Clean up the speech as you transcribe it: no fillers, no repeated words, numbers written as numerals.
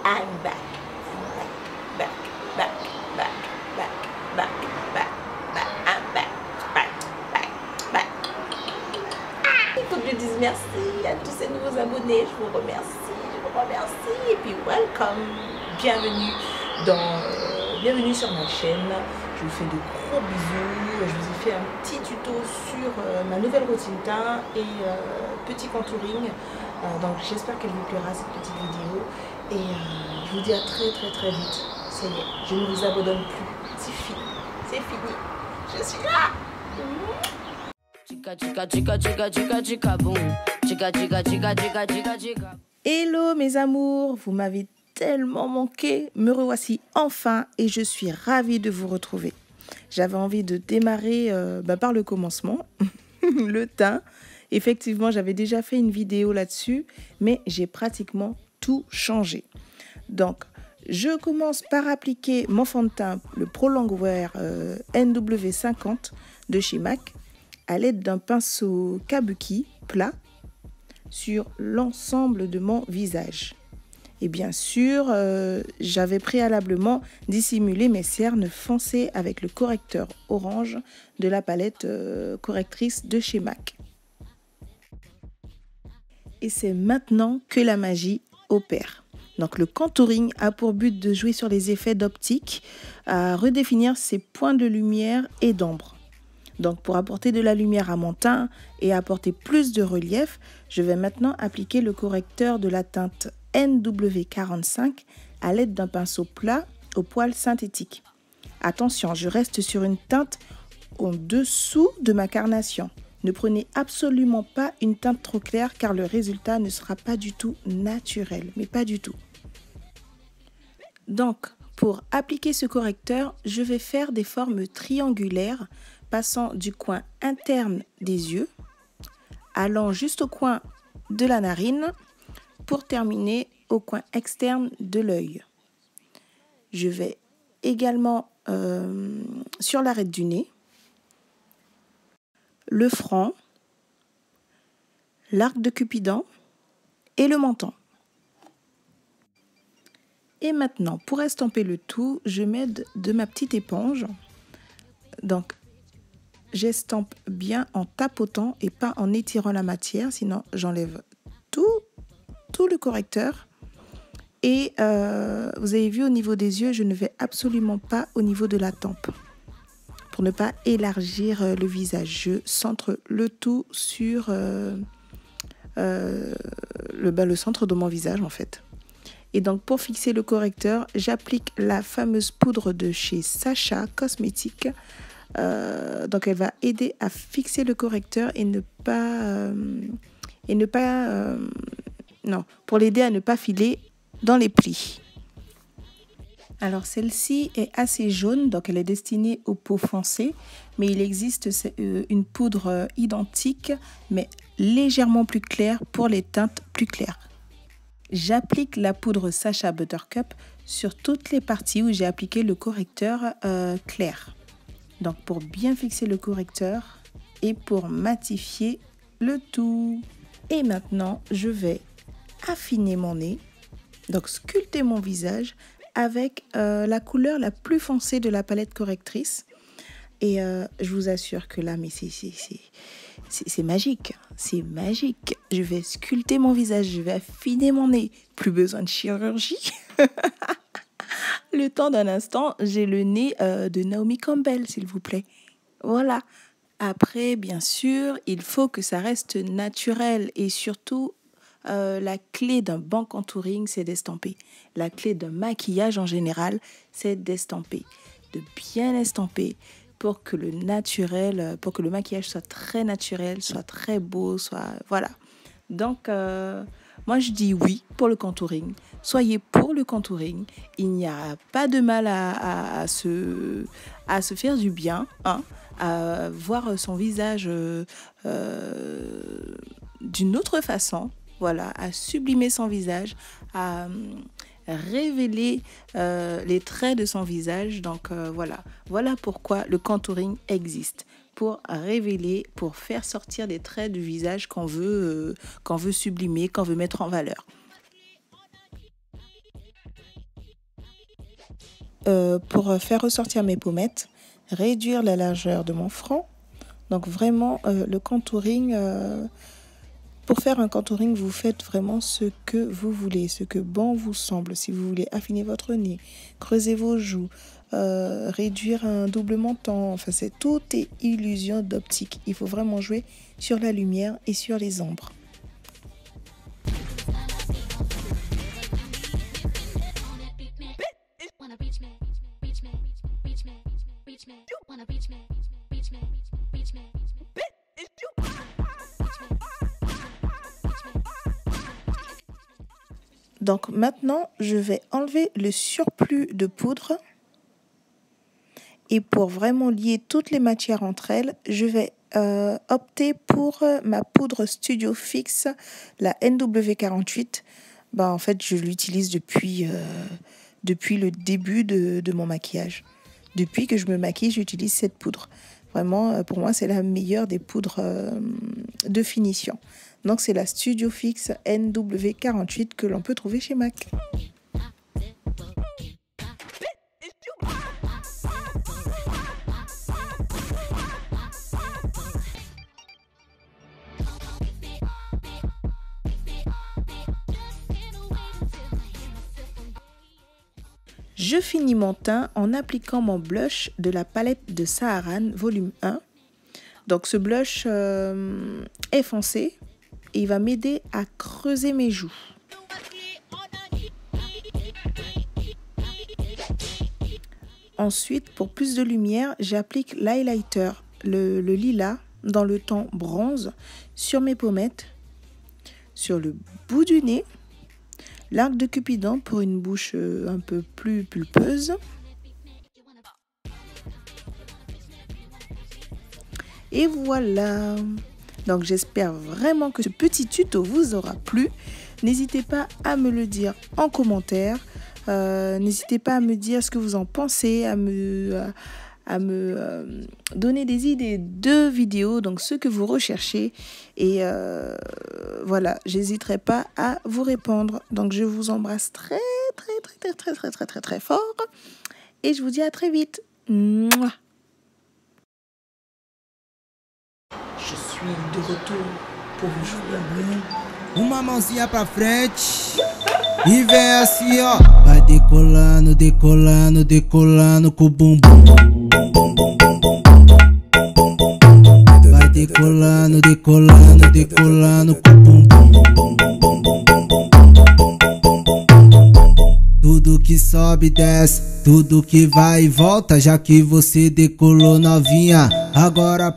I'm back. Back, back, back, back, back, back, back, I'm back, back, back, back. Il faut que je dise merci à tous ces nouveaux abonnés. Je vous remercie, et puis welcome. Bienvenue sur ma chaîne. Je vous fais de gros bisous. Je vous ai fait un petit tuto sur ma nouvelle routine teint et petit contouring. Donc j'espère qu'elle vous plaira cette petite vidéo. Et je vous dis à très vite. Ça y est, je ne vous abandonne plus. C'est fini. C'est fini. Je suis là. Hello mes amours, vous m'avez tellement manqué, me revoici enfin et je suis ravie de vous retrouver. J'avais envie de démarrer par le commencement, le teint. Effectivement, j'avais déjà fait une vidéo là-dessus, mais j'ai pratiquement tout changé. Donc, je commence par appliquer mon fond de teint, le Pro Longwear NW50 de chez MAC, à l'aide d'un pinceau kabuki plat sur l'ensemble de mon visage. Et bien sûr, j'avais préalablement dissimulé mes cernes foncées avec le correcteur orange de la palette correctrice de chez MAC. Et c'est maintenant que la magie opère. Donc le contouring a pour but de jouer sur les effets d'optique, à redéfinir ses points de lumière et d'ombre. Donc pour apporter de la lumière à mon teint et apporter plus de relief, je vais maintenant appliquer le correcteur de la teinte NW45 à l'aide d'un pinceau plat au poil synthétique. Attention, je reste sur une teinte en dessous de ma carnation. Ne prenez absolument pas une teinte trop claire car le résultat ne sera pas du tout naturel, mais pas du tout. Donc, pour appliquer ce correcteur, je vais faire des formes triangulaires passant du coin interne des yeux, allant juste au coin de la narine pour terminer au coin externe de l'œil. Je vais également sur l'arête du nez, le front, l'arc de Cupidon et le menton. Et maintenant, pour estomper le tout, je m'aide de ma petite éponge. Donc, j'estompe bien en tapotant et pas en étirant la matière, sinon j'enlève tout le correcteur. Et vous avez vu au niveau des yeux, je ne vais absolument pas au niveau de la tempe. Pour ne pas élargir le visage, je centre le tout sur le centre de mon visage en fait. Et donc pour fixer le correcteur, j'applique la fameuse poudre de chez Sacha Cosmétiques. Donc elle va aider à fixer le correcteur et pour l'aider à ne pas filer dans les plis. Alors celle-ci est assez jaune, donc elle est destinée aux peaux foncées, mais il existe une poudre identique, mais légèrement plus claire pour les teintes plus claires. J'applique la poudre Sacha Buttercup sur toutes les parties où j'ai appliqué le correcteur clair. Donc pour bien fixer le correcteur et pour matifier le tout. Et maintenant, je vais affiner mon nez, donc sculpter mon visage avec la couleur la plus foncée de la palette correctrice. Et je vous assure que là, mais c'est magique. C'est magique. Je vais sculpter mon visage, je vais affiner mon nez. Plus besoin de chirurgie. Le temps d'un instant, j'ai le nez de Naomi Campbell, s'il vous plaît. Voilà. Après, bien sûr, il faut que ça reste naturel et surtout, la clé d'un bon contouring, c'est d'estomper. La clé d'un maquillage en général, c'est d'estomper. De bien estomper pour que le maquillage soit très naturel, soit très beau, voilà. Donc, moi, je dis oui pour le contouring. Soyez pour le contouring. Il n'y a pas de mal à se faire du bien, hein, à voir son visage d'une autre façon. Voilà, à sublimer son visage, à révéler les traits de son visage. Donc voilà pourquoi le contouring existe. Pour révéler, pour faire sortir des traits du visage qu'on veut sublimer, qu'on veut mettre en valeur. pour faire ressortir mes pommettes, réduire la largeur de mon front. Donc vraiment le contouring, pour faire un contouring, vous faites vraiment ce que vous voulez, ce que bon vous semble. Si vous voulez affiner votre nez, creuser vos joues, réduire un double menton, enfin tout est illusion d'optique. Il faut vraiment jouer sur la lumière et sur les ombres. Donc maintenant, je vais enlever le surplus de poudre. Et pour vraiment lier toutes les matières entre elles, je vais opter pour ma poudre Studio Fix, la NW48. En fait, je l'utilise depuis le début de mon maquillage. Depuis que je me maquille, j'utilise cette poudre. Vraiment, pour moi, c'est la meilleure des poudres de finition. Donc, c'est la Studio Fix NW48 que l'on peut trouver chez MAC. Je finis mon teint en appliquant mon blush de la palette de Saharan volume 1. Donc ce blush est foncé et il va m'aider à creuser mes joues. Ensuite, pour plus de lumière, j'applique l'highlighter, le lilas, dans le ton bronze, sur mes pommettes, sur le bout du nez, l'arc de Cupidon pour une bouche un peu plus pulpeuse. Et voilà. Donc j'espère vraiment que ce petit tuto vous aura plu. N'hésitez pas à me le dire en commentaire. N'hésitez pas à me dire ce que vous en pensez, à me donner des idées de vidéos, donc ce que vous recherchez. Et voilà, j'hésiterai pas à vous répondre. Donc je vous embrasse très fort. Et je vous dis à très vite. Mouah. Je suis de retour pour vous jouer. Uma mãozinha pra frente e vem assim, ó. Vai decolando, decolando, decolando com o bumbum. Vai decolando, decolando, decolando com o bumbum. Tudo que sobe e desce, tudo que vai e volta, já que você decolou novinha. Agora